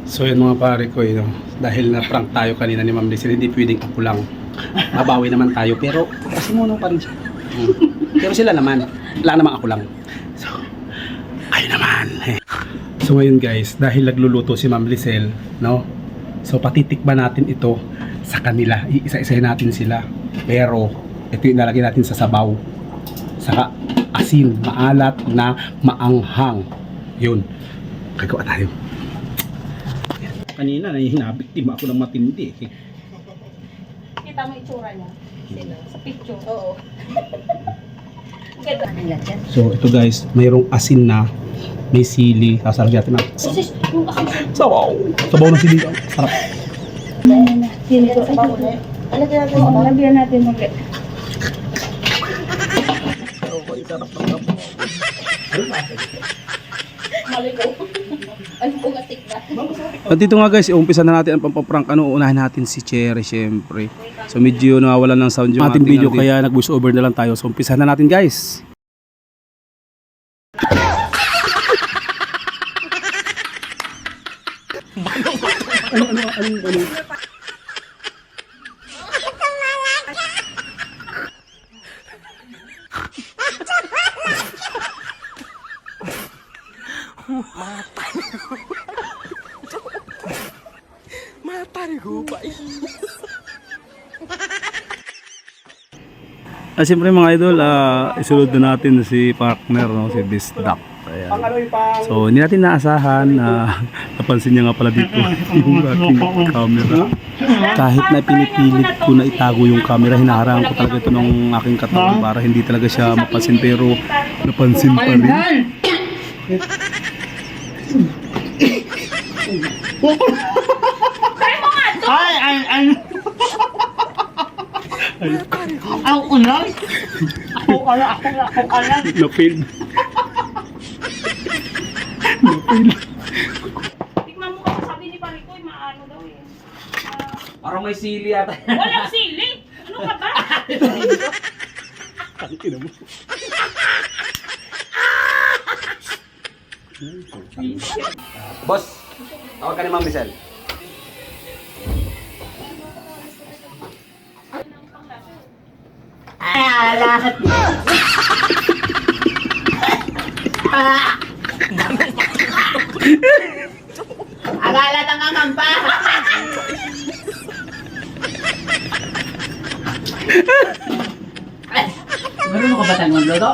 So yun mga pare ko, dahil na-prank tayo kanina ni Ma'am Lizelle, hindi pwedeng ako lang. Mabawi naman tayo, pero kasi muno pa rin siya. Pero sila naman, wala naman ako lang. So, ayun naman. So ngayon guys, dahil nagluluto si Ma'am Lizelle, no? So patitikman natin ito sa kanila. Iisa-isahin natin sila. Pero ito yung nalagay natin sa sabaw. Saka asin, maalat na maanghang. Yun. Kagawa tayo. Kanina nahihinabiktima ako ng matindi. Kita mo itsura niya? Sa picture? Oo. Ganda. So ito guys, mayroong asin na, may sili. Sasarap natin na. Sis, yung asin. Sabaw! Sabaw ng sili. Sarap. Sili ko. Alagyan natin. Oo, lagyan natin ulit. Maligo. Ay, bugatik na. At dito nga guys, umpisa na natin ang pampaprank. Unahin natin si Cherry syempre. So medyo nawawalan ng sound yung ating video, kaya nag-voice over na lang tayo. So umpisa na natin guys. Ano? Siyempre mga idol, isunod na natin si partner, no? Si Bisdak. Ayan. So hindi natin naasahan na napansin niya nga pala dito yung ating camera. Kahit na pinipilit ko na itago yung camera, hinaharang ko talaga ito ng aking katawan para hindi talaga siya mapansin, pero napansin pa rin. Ako ulan? Ako ulan? Napil. Tignan mo kasi sabi ni Parikoy, maano daw eh. Parang may sili ata. Walang sili! Ano ka ba? Tangina mo. Boss, tawag ka ni Ma'am Lizelle. Akala nangangampa. Marunong ka ba tayong magluto?